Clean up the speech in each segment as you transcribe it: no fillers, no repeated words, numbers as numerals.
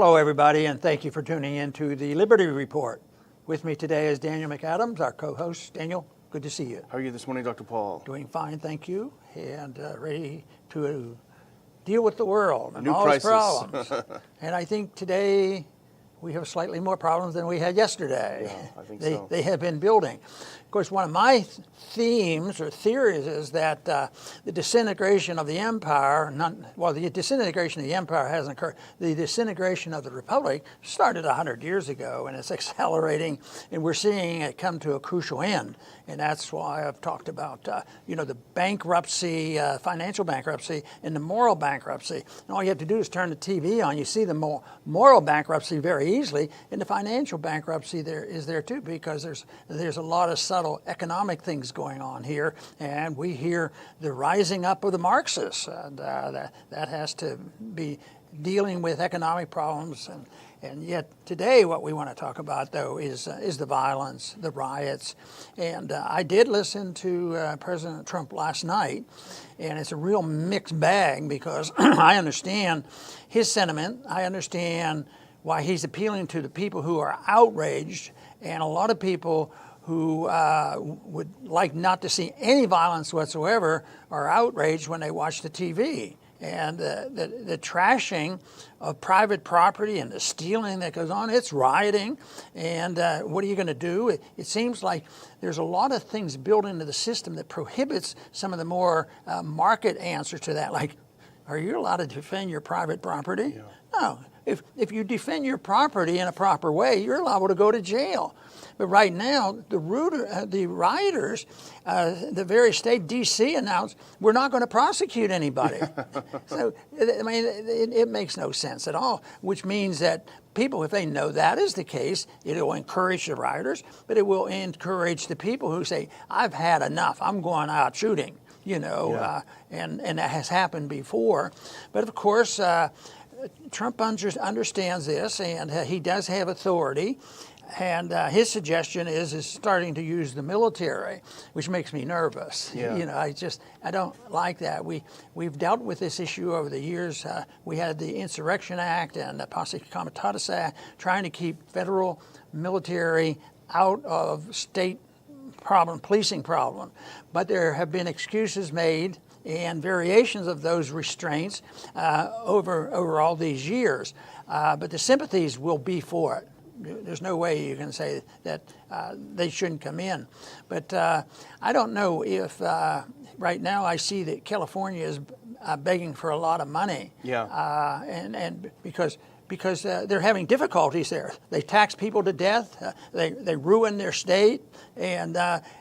Hello, everybody, and thank you for tuning in to the Liberty Report. With me today is Daniel McAdams, our co-host. Daniel, good to see you. How are you this morning, Dr. Paul? Doing fine, thank you, and ready to deal with the world and New all its crisis. problems. And I think today we have slightly more problems than we had yesterday. Yeah, I think so. They have been building. Of course, one of my themes or theories is that the disintegration of the empire, the disintegration of the empire hasn't occurred. The disintegration of the republic started 100 years ago, and it's accelerating, and we're seeing it come to a crucial end. And that's why I've talked about, the bankruptcy, financial bankruptcy, and the moral bankruptcy. And all you have to do is turn the TV on. You see the moral bankruptcy very easily, and the financial bankruptcy is there too, because there's a lot of subtle economic things going on here, and we hear the rising up of the Marxists, and that has to be dealing with economic problems. And yet today what we want to talk about, though, is the violence, the riots. And I did listen to President Trump last night, and it's a real mixed bag because I understand his sentiment. I understand why he's appealing to the people who are outraged, and a lot of people who would like not to see any violence whatsoever are outraged when they watch the TV. And the trashing of private property and the stealing that goes on, it's rioting. And what are you going to do? It seems like there's a lot of things built into the system that prohibits some of the more market answers to that. Like, are you allowed to defend your private property? Yeah. No. If you defend your property in a proper way, you're liable to go to jail. But right now, the rioters, the very state, D.C., announced, we're not going to prosecute anybody. So, I mean, it makes no sense at all, which means that people, if they know that is the case, it will encourage the rioters, but it will encourage the people who say, I've had enough, I'm going out shooting, and that has happened before. But of course, Trump understands this, and he does have authority. And his suggestion is starting to use the military, which makes me nervous. Yeah. I don't like that. We've dealt with this issue over the years. We had the Insurrection Act and the Posse Comitatus Act, trying to keep federal military out of state policing problem. But there have been excuses made and variations of those restraints over all these years. But the sympathies will be for it. There's no way you can say that they shouldn't come in. But I don't know if right now I see that California is begging for a lot of money. Yeah. And because they're having difficulties there. They tax people to death. They ruin their state. And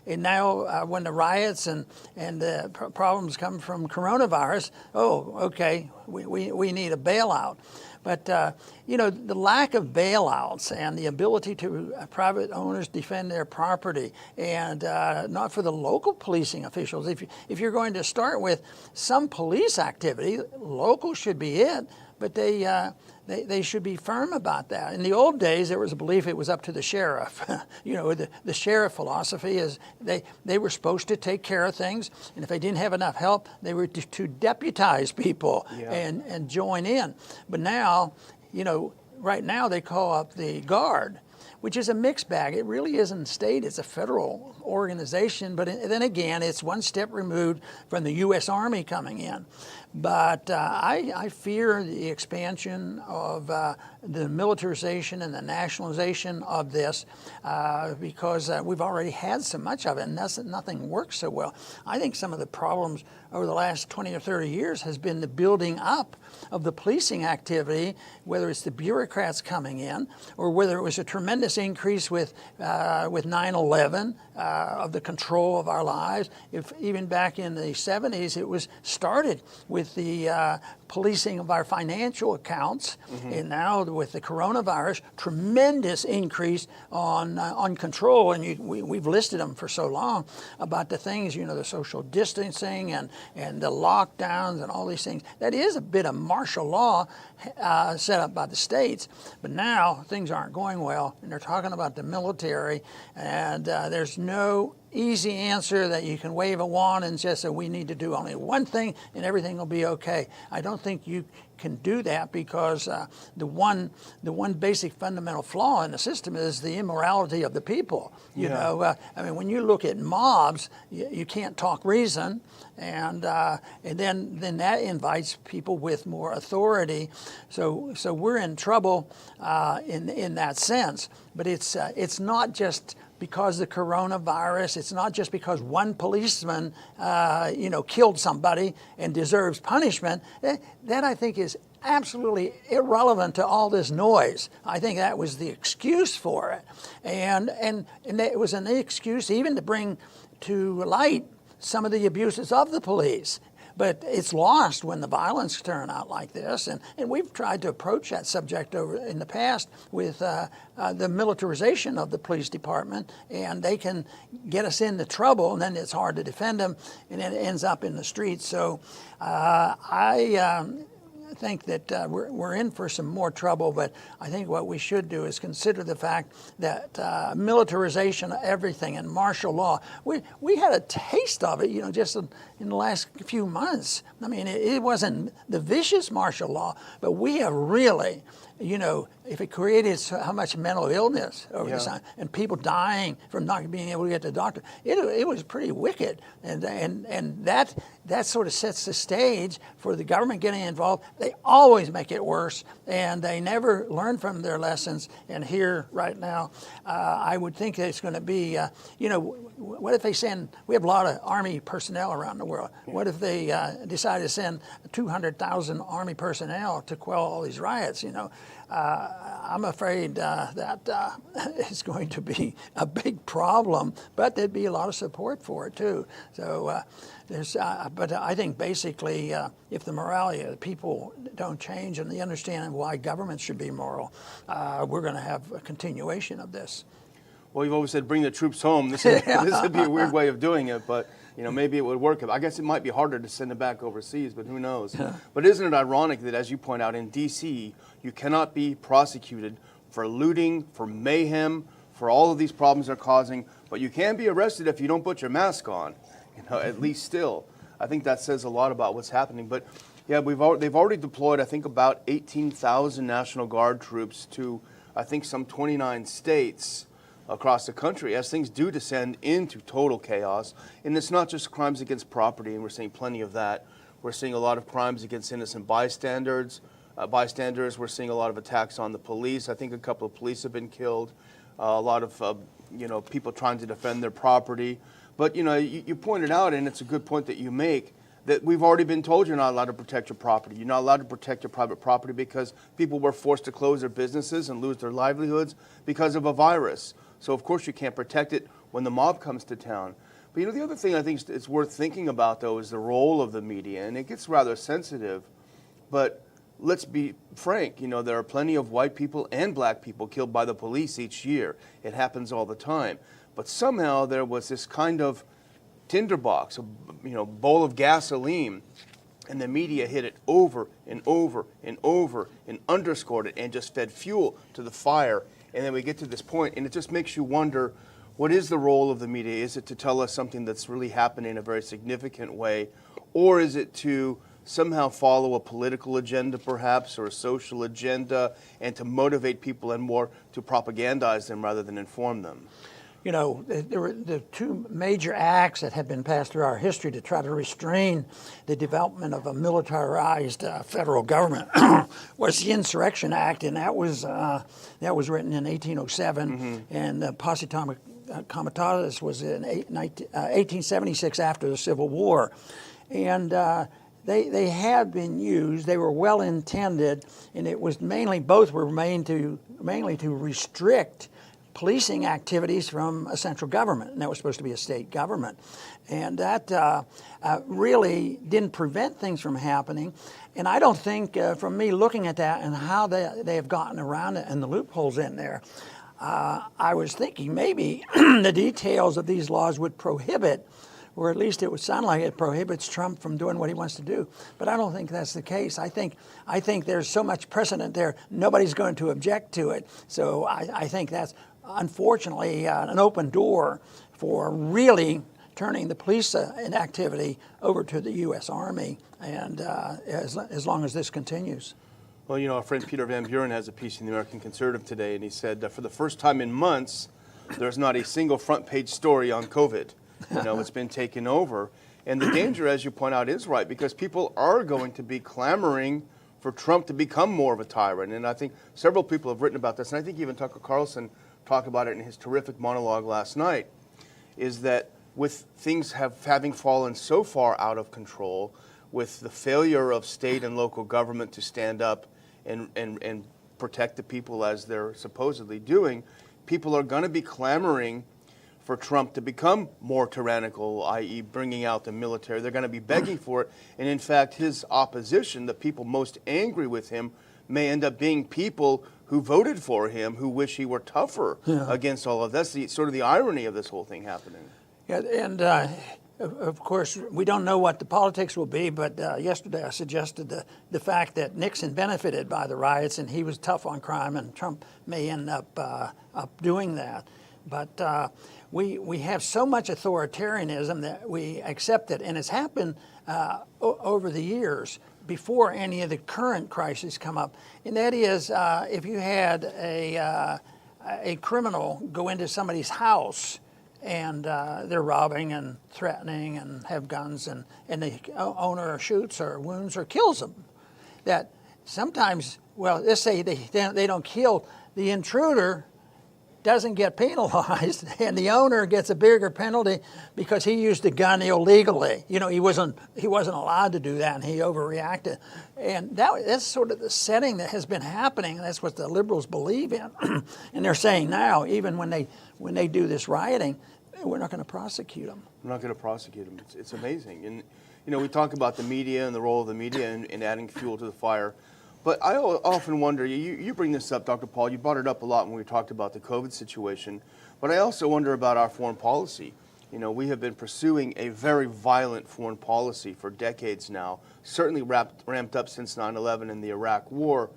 now when the riots and the problems come from coronavirus, okay, we need a bailout. But, the lack of bailouts and the ability to private owners defend their property, and not for the local policing officials. If you're going to start with some police activity, local should be it, but they should be firm about that. In the old days, there was a belief it was up to the sheriff. The sheriff philosophy is they were supposed to take care of things, and if they didn't have enough help, they were to deputize people and join in. But now, right now they call up the Guard, which is a mixed bag. It really isn't state, it's a federal organization, but then again, it's one step removed from the U.S. Army coming in. But I fear the expansion of the militarization and the nationalization of this because we've already had so much of it, and nothing works so well. I think some of the problems over the last 20 or 30 years has been the building up of the policing activity, whether it's the bureaucrats coming in or whether it was a tremendous increase with 9/11 of the control of our lives. If even back in the 70s, it was started with the policing of our financial accounts, and now with the coronavirus, tremendous increase on control. And we've listed them for so long about the things, the social distancing and the lockdowns and all these things. That is a bit of martial law set up by the states, but now things aren't going well, and they're talking about the military, and there's no easy answer that you can wave a wand and just say we need to do only one thing and everything will be okay. I don't think you can do that because the one basic fundamental flaw in the system is the immorality of the people. You know, I mean, when you look at mobs, you can't talk reason, and then that invites people with more authority. So we're in trouble in that sense. But it's not just because of the coronavirus. It's not just because one policeman, killed somebody and deserves punishment. That I think is absolutely irrelevant to all this noise. I think that was the excuse for it, and it was an excuse even to bring to light some of the abuses of the police. But it's lost when the violence turn out like this, and we've tried to approach that subject over in the past with the militarization of the police department, and they can get us into trouble, and then it's hard to defend them, and it ends up in the streets. So I think that we're in for some more trouble, but I think what we should do is consider the fact that militarization of everything and martial law, we had a taste of it, just in the last few months. I mean, it wasn't the vicious martial law, but we have really, if it created how much mental illness over this time and people dying from not being able to get to the doctor, it was pretty wicked, and that sort of sets the stage for the government getting involved. They always make it worse, and they never learn from their lessons. And here, right now, I would think that it's going to be, what if they send, we have a lot of Army personnel around the world. What if they decide to send 200,000 Army personnel to quell all these riots, I'm afraid that it's going to be a big problem, but there'd be a lot of support for it too. So but I think basically if the morality of the people don't change and the understanding of why government should be moral, we're going to have a continuation of this. Well, you've always said bring the troops home. This would be a weird way of doing it, but maybe it would work. I guess it might be harder to send it back overseas, but who knows? But isn't it ironic that, as you point out, in D.C., you cannot be prosecuted for looting, for mayhem, for all of these problems they're causing, but you can be arrested if you don't put your mask on, at least still. I think that says a lot about what's happening. But yeah, they've already deployed, I think, about 18,000 National Guard troops to, I think, some 29 states across the country as things do descend into total chaos. And it's not just crimes against property, and we're seeing plenty of that. We're seeing a lot of crimes against innocent bystanders. We're seeing a lot of attacks on the police. I think a couple of police have been killed. A lot of people trying to defend their property. But you pointed out, and it's a good point that you make, that we've already been told you're not allowed to protect your property. You're not allowed to protect your private property because people were forced to close their businesses and lose their livelihoods because of a virus. So of course you can't protect it when the mob comes to town. But the other thing I think it's worth thinking about, though, is the role of the media, and it gets rather sensitive. But let's be frank, there are plenty of white people and black people killed by the police each year. It happens all the time. But somehow there was this kind of tinderbox, a bowl of gasoline, and the media hit it over and over and over and underscored it and just fed fuel to the fire. And then we get to this point, and it just makes you wonder, what is the role of the media? Is it to tell us something that's really happening in a very significant way, or is it to somehow follow a political agenda perhaps, or a social agenda, and to motivate people and more to propagandize them rather than inform them? There were the two major acts that have been passed through our history to try to restrain the development of a militarized federal government was the Insurrection Act, and that was written in 1807, and the Posse Comitatus was in 1876 after the Civil War, and they had been used. They were well intended, and it was both were mainly to restrict policing activities from a central government, and that was supposed to be a state government. And that really didn't prevent things from happening. And I don't think, from me looking at that and how they have gotten around it and the loopholes in there, I was thinking maybe the details of these laws would prohibit, or at least it would sound like it prohibits Trump from doing what he wants to do. But I don't think that's the case. I think there's so much precedent there, nobody's going to object to it. So I think that's unfortunately an open door for really turning the police inactivity over to the U.S. Army, and as long as this continues. Well, you know, our friend Peter Van Buren has a piece in the American Conservative today, and he said that for the first time in months, there's not a single front page story on COVID. You know, it's been taken over. And the danger, as you point out, is right, because people are going to be clamoring for Trump to become more of a tyrant. And I think several people have written about this, and I think even Tucker Carlson talked about it in his terrific monologue last night, is that with things having fallen so far out of control, with the failure of state and local government to stand up and protect the people as they're supposedly doing, people are going to be clamoring for Trump to become more tyrannical, i.e. bringing out the military. They're going to be begging for it. And in fact, his opposition, the people most angry with him, may end up being people who voted for him, who wish he were tougher against all of that. That's sort of the irony of this whole thing happening. Yeah, and of course, we don't know what the politics will be, but yesterday I suggested the fact that Nixon benefited by the riots and he was tough on crime, and Trump may end up doing that. But we have so much authoritarianism that we accept it, and it's happened over the years before any of the current crises come up. And that is, if you had a criminal go into somebody's house and they're robbing and threatening and have guns, and the owner shoots or wounds or kills them, that sometimes, well, let's say they don't kill, the intruder doesn't get penalized, and the owner gets a bigger penalty because he used a gun illegally. You know, he wasn't allowed to do that, and he overreacted. And that's sort of the setting that has been happening. That's what the liberals believe in, and they're saying now, even when they do this rioting, we're not going to prosecute them. We're not going to prosecute them. It's amazing. And you know, we talk about the media and the role of the media in adding fuel to the fire. But I often wonder, you bring this up, Dr. Paul, you brought it up a lot when we talked about the COVID situation, but I also wonder about our foreign policy. You know, we have been pursuing a very violent foreign policy for decades now, certainly ramped up since 9/11 and the Iraq War.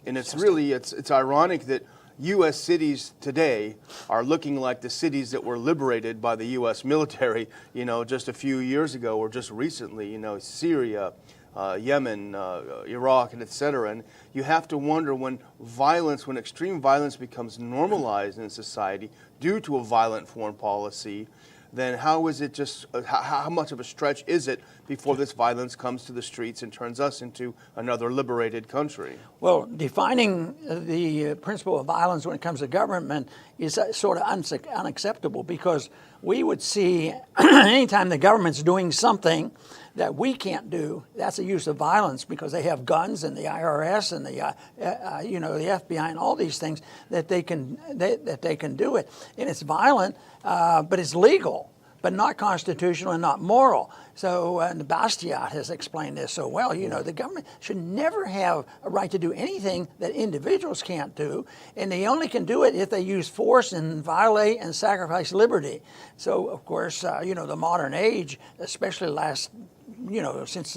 And it's really, it's ironic that U.S. cities today are looking like the cities that were liberated by the U.S. military, you know, just a few years ago or just recently, you know, Syria, Yemen, Iraq, and et cetera. And you have to wonder when extreme violence becomes normalized in society due to a violent foreign policy, then how is it just, how much of a stretch is it before this violence comes to the streets and turns us into another liberated country? Well, defining the principle of violence when it comes to government is sort of unacceptable, because we would see anytime the government's doing something that we can't do, that's a use of violence, because they have guns, and the IRS and the the FBI and all these things that they can do it, and it's violent, but it's legal, but not constitutional and not moral. So, and Bastiat has explained this so well. You know, the government should never have a right to do anything that individuals can't do, and they only can do it if they use force and violate and sacrifice liberty. So, of course, the modern age, especially since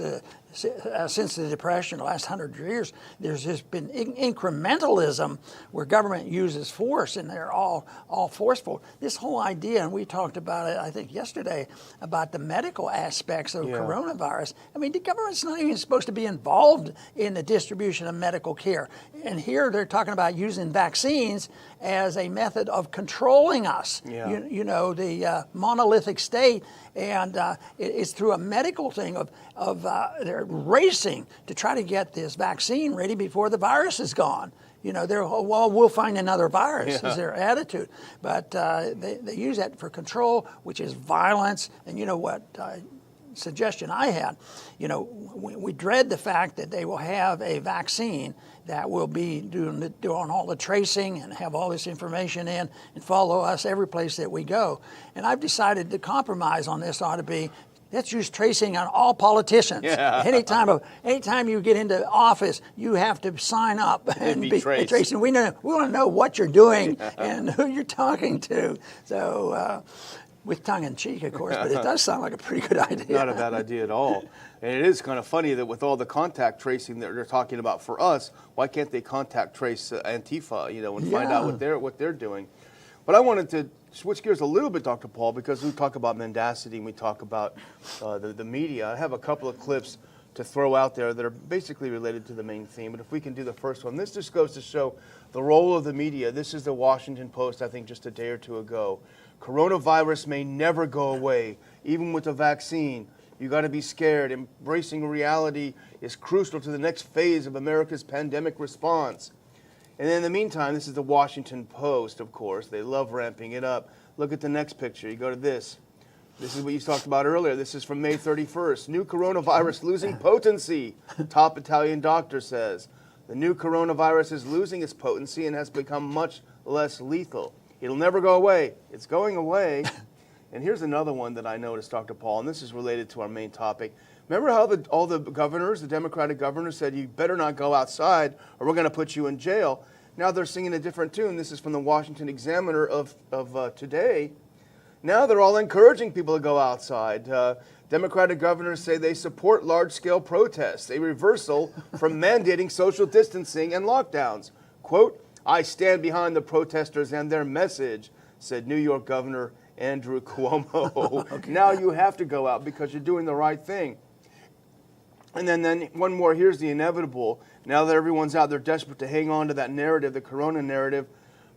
the Depression, the last 100 years, there's just been incrementalism where government uses force, and they're all forceful. This whole idea, and we talked about it, I think, yesterday, about the medical aspects of coronavirus. I mean, the government's not even supposed to be involved in the distribution of medical care. And here they're talking about using vaccines as a method of controlling us. Yeah. The monolithic state, and it's through a medical thing of they're racing to try to get this vaccine ready before the virus is gone. You know, we'll find another virus is their attitude. But they use that for control, which is violence. And you know what suggestion I had? You know, we dread the fact that they will have a vaccine that will be doing all the tracing and have all this information in and follow us every place that we go. And I've decided the compromise on this ought to be, let's use tracing on all politicians. Yeah. Anytime you get into office, you have to sign up and be tracing. We want to know what you're doing and who you're talking to. So, with tongue in cheek, of course, but it does sound like a pretty good idea. Not a bad idea at all. And it is kind of funny that with all the contact tracing that they're talking about for us, why can't they contact trace Antifa, and find out what they're doing? But I wanted to switch gears a little bit, Dr. Paul, because we talk about mendacity and we talk about the media. I have a couple of clips to throw out there that are basically related to the main theme. But if we can do the first one, this just goes to show the role of the media. This is the Washington Post, I think, just a day or two ago. Coronavirus may never go away, even with the vaccine. You got to be scared. Embracing reality is crucial to the next phase of America's pandemic response. And in the meantime, this is the Washington Post, of course. They love ramping it up. Look at the next picture. You go to this. This is what you talked about earlier. This is from May 31st. New coronavirus losing potency, top Italian doctor says. The new coronavirus is losing its potency and has become much less lethal. It'll never go away. It's going away. And here's another one that I noticed, Dr. Paul, and this is related to our main topic. Remember how all the governors, the Democratic governors, said you better not go outside or we're going to put you in jail? Now they're singing a different tune. This is from the Washington Examiner of today. Now they're all encouraging people to go outside. Democratic governors say they support large-scale protests, a reversal from mandating social distancing and lockdowns. Quote, I stand behind the protesters and their message, said New York Governor Andrew Cuomo. Okay. Now you have to go out because you're doing the right thing. And then one more, here's the inevitable. Now that everyone's out, they're desperate to hang on to that narrative, the corona narrative.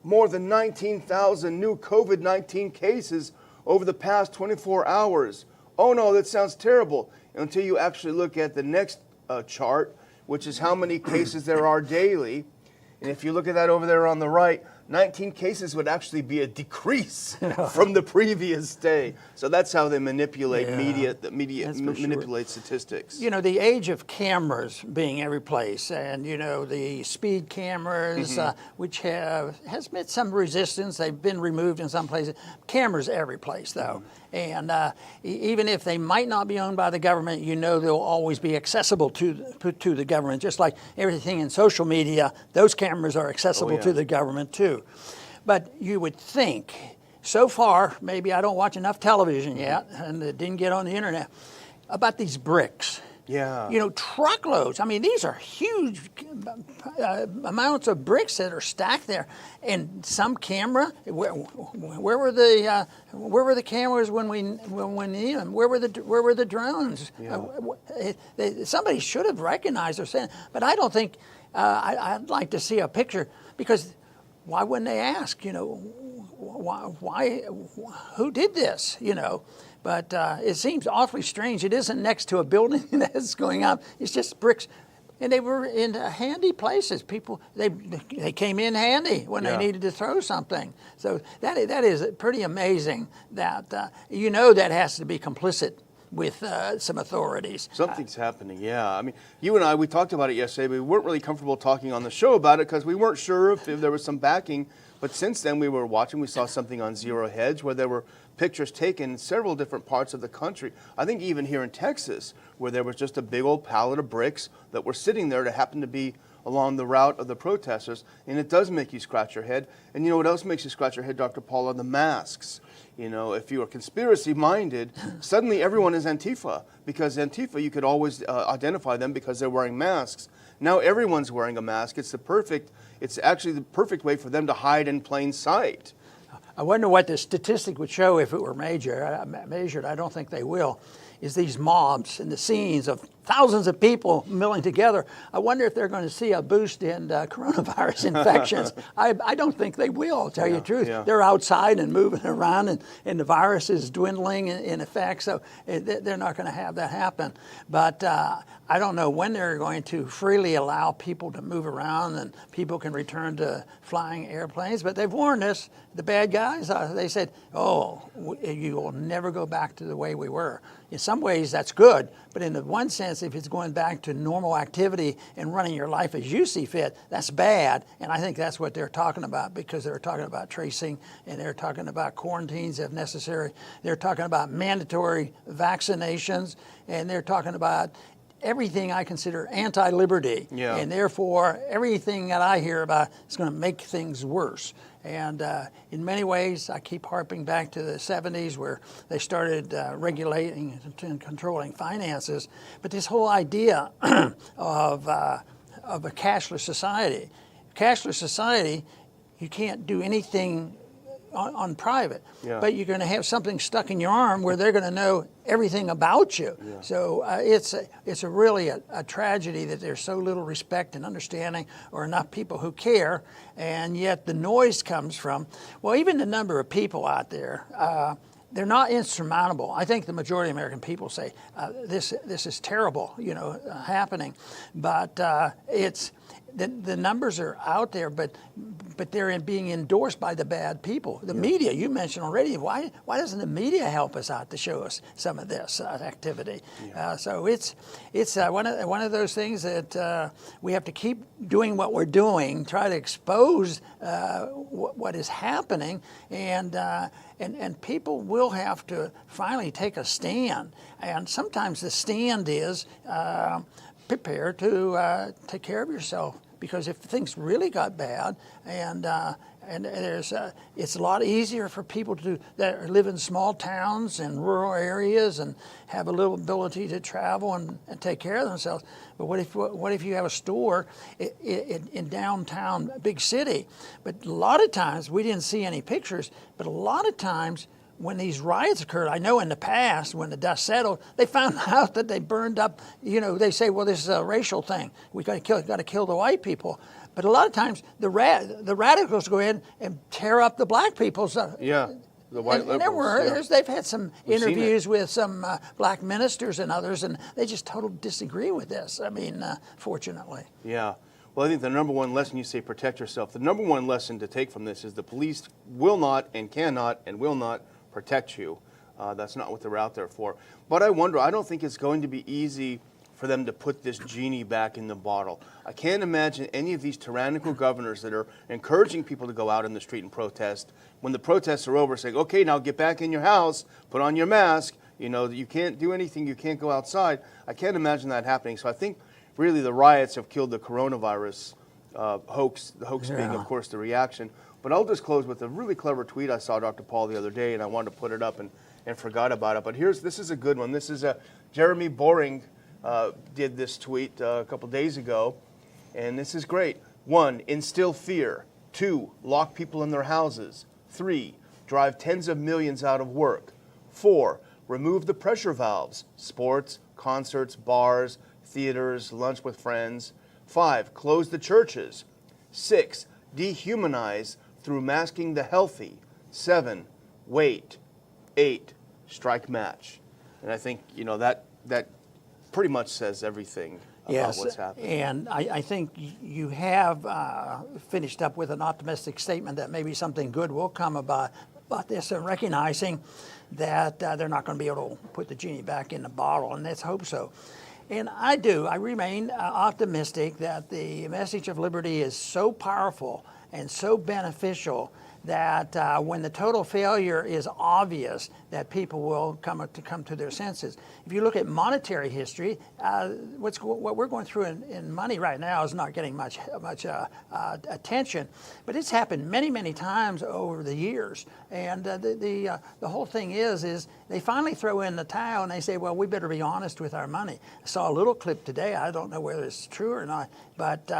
More than 19,000 new COVID-19 cases over the past 24 hours. Oh no, that sounds terrible. Until you actually look at the next chart, which is how many cases there are daily. And if you look at that over there on the right, 19 cases would actually be a decrease from the previous day. So that's how they manipulate media. The media manipulates statistics. You know, the age of cameras being every place, and you know the speed cameras, which has met some resistance. They've been removed in some places. Cameras every place, though, and even if they might not be owned by the government, you know they'll always be accessible to the government. Just like everything in social media, those cameras are accessible to the government too. But you would think, so far, maybe I don't watch enough television yet, and it didn't get on the internet, about these bricks. Yeah. You know, truckloads. I mean, these are huge amounts of bricks that are stacked there. And some camera, where were the cameras when we need them? Where were the drones? Yeah. Somebody should have recognized or said, but I don't think. I'd like to see a picture, because why wouldn't they ask? You know, why? Who did this? You know. But it seems awfully strange. It isn't next to a building that's going up. It's just bricks. And they were in handy places. People, they came in handy when they needed to throw something. So that is pretty amazing that, you know, that has to be complicit with some authorities. Something's happening, yeah. I mean, you and I, we talked about it yesterday, but we weren't really comfortable talking on the show about it because we weren't sure if there was some backing. But since then, we were watching, we saw something on Zero Hedge where there were pictures taken in several different parts of the country. I think even here in Texas, where there was just a big old pallet of bricks that were sitting there that happened to be along the route of the protesters. And it does make you scratch your head. And you know what else makes you scratch your head, Dr. Paul, are the masks. You know, if you are conspiracy-minded, suddenly everyone is Antifa. Because Antifa, you could always identify them because they're wearing masks. Now everyone's wearing a mask. It's actually the perfect way for them to hide in plain sight. I wonder what the statistic would show if it were measured. I don't think they will. Is these mobs and the scenes of thousands of people milling together. I wonder if they're going to see a boost in coronavirus infections. I don't think they will, to tell you the truth. Yeah. They're outside and moving around, and the virus is dwindling in effect, so they're not going to have that happen. But I don't know when they're going to freely allow people to move around and people can return to flying airplanes. But they've warned us, the bad guys. They said, oh, you will never go back to the way we were. In some ways, that's good. But in the one sense, if it's going back to normal activity and running your life as you see fit, that's bad. And I think that's what they're talking about, because they're talking about tracing and they're talking about quarantines if necessary. They're talking about mandatory vaccinations, and they're talking about everything I consider anti-liberty. Yeah. And therefore, everything that I hear about is going to make things worse. And in many ways, I keep harping back to the 70s where they started regulating and controlling finances. But this whole idea of a cashless society, you can't do anything on private. Yeah. But you're going to have something stuck in your arm where they're going to know everything about you. Yeah. So it's really a tragedy that there's so little respect and understanding, or enough people who care, and yet the noise comes from, well, even the number of people out there. They're not insurmountable. I think the majority of American people say this is terrible, happening, but it's the numbers are out there, but they're being endorsed by the bad people. The media, you mentioned already. Why doesn't the media help us out to show us some of this activity? Yeah. So it's one of those things that we have to keep doing what we're doing, try to expose what is happening, and people will have to finally take a stand. And sometimes the stand is prepare to take care of yourself, because if things really got bad, and there's it's a lot easier for people that live in small towns and rural areas and have a little ability to travel and take care of themselves. But what if you have a store in downtown big city? But a lot of times, we didn't see any pictures, but a lot of times when these riots occurred, I know in the past, when the dust settled, they found out that they burned up, they say, well, this is a racial thing. We got to kill the white people. But a lot of times, the radicals go in and tear up the black people's. Yeah, the white liberals. They've had some interviews with some black ministers and others, and they just totally disagree with this. I mean, fortunately. Yeah. Well, I think the number one lesson, you say protect yourself. The number one lesson to take from this is the police will not and cannot and will not protect you. That's not what they're out there for. But I wonder, I don't think it's going to be easy for them to put this genie back in the bottle. I can't imagine any of these tyrannical governors that are encouraging people to go out in the street and protest, when the protests are over, saying, okay, now get back in your house, put on your mask, you can't do anything, you can't go outside. I can't imagine that happening. So I think really the riots have killed the coronavirus hoax, the hoax being, of course, the reaction. But I'll just close with a really clever tweet I saw Dr. Paul the other day, and I wanted to put it up and forgot about it. But this is a good one. This is Jeremy Boring did this tweet a couple days ago, and this is great. 1, instill fear. 2, lock people in their houses. 3, drive tens of millions out of work. 4, remove the pressure valves. Sports, concerts, bars, theaters, lunch with friends. 5, close the churches. 6, dehumanize through masking the healthy. 7, wait. 8, strike match. And I think, that pretty much says everything about what's happening. And I think you have finished up with an optimistic statement that maybe something good will come about this, and recognizing that they're not going to be able to put the genie back in the bottle, and let's hope so. And I remain optimistic that the message of liberty is so powerful and so beneficial that when the total failure is obvious, that people will come to their senses. If you look at monetary history, what we're going through in money right now is not getting much attention, but it's happened many, many times over the years. And the whole thing is they finally throw in the towel and they say, well, we better be honest with our money. I saw a little clip today. I don't know whether it's true or not, but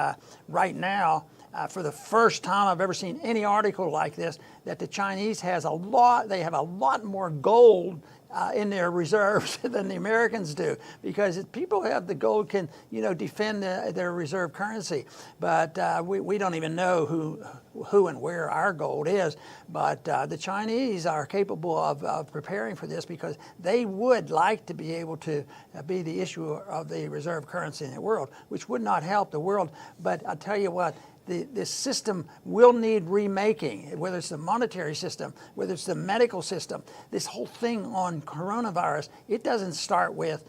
right now, for the first time I've ever seen any article like this, that the Chinese have a lot more gold in their reserves than the Americans do, because if people have the gold, can defend their reserve currency. But we don't even know who and where our gold is. But the Chinese are capable of preparing for this, because they would like to be able to be the issuer of the reserve currency in the world, which would not help the world. But I'll tell you what, this system will need remaking, whether it's the monetary system, whether it's the medical system. This whole thing on coronavirus, it doesn't start with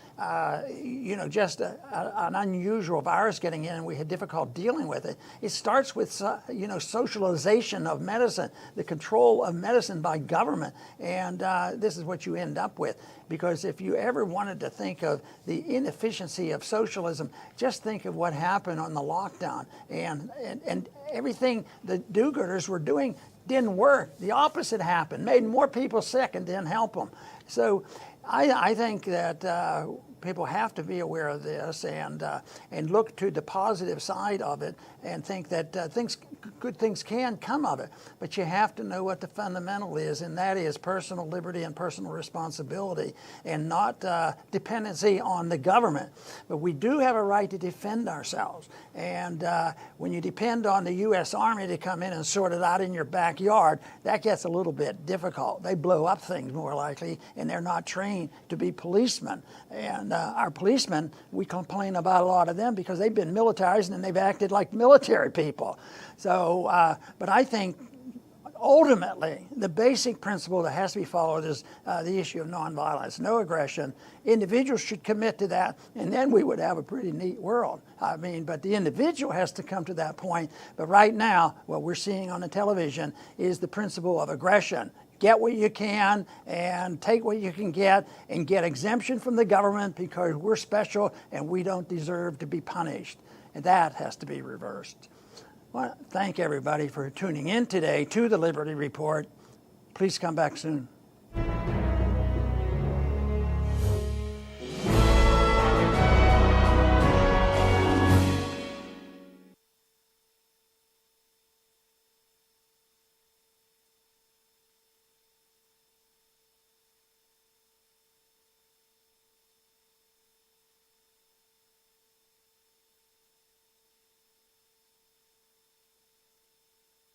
just an unusual virus getting in and we had difficulty dealing with it. It starts with socialization of medicine, the control of medicine by government, and this is what you end up with. Because if you ever wanted to think of the inefficiency of socialism, just think of what happened on the lockdown, and everything the do-gooders were doing didn't work. The opposite happened, made more people sick and didn't help them. So I think that people have to be aware of this and look to the positive side of it and think that good things can come of it. But you have to know what the fundamental is, and that is personal liberty and personal responsibility, and not dependency on the government. But we do have a right to defend ourselves. And when you depend on the U.S. Army to come in and sort it out in your backyard, that gets a little bit difficult. They blow up things more likely, and they're not trained to be policemen. And our policemen, we complain about a lot of them because they've been militarized and they've acted like military people. So, but I think ultimately the basic principle that has to be followed is the issue of nonviolence, no aggression. Individuals should commit to that, and then we would have a pretty neat world. I mean, but the individual has to come to that point. But right now, what we're seeing on the television is the principle of aggression. Get what you can and take what you can get and get exemption from the government because we're special and we don't deserve to be punished. And that has to be reversed. I want to thank everybody for tuning in today to the Liberty Report. Please come back soon.